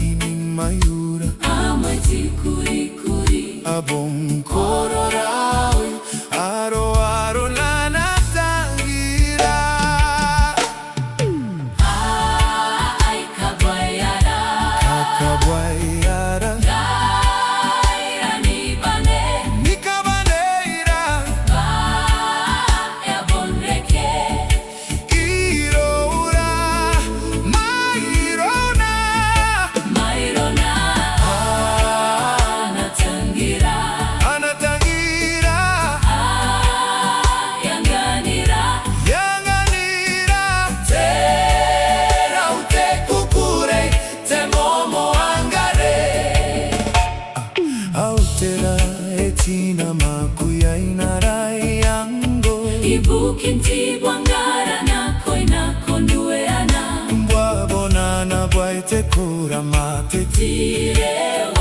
lakini mayura amweti kuri kuri abong kororao aro aro nanatangira ay kabwayara kakabwayara gaira ni bane nikabaneira ba ya bonreke irora mairona mairona anatangira anatangira yanganira yanganira tera ute kukure te momo angare autera etina makuya inara yango ibukinti bwangara nakoina kondueana mbwabonana bwaite kura mateti tirewa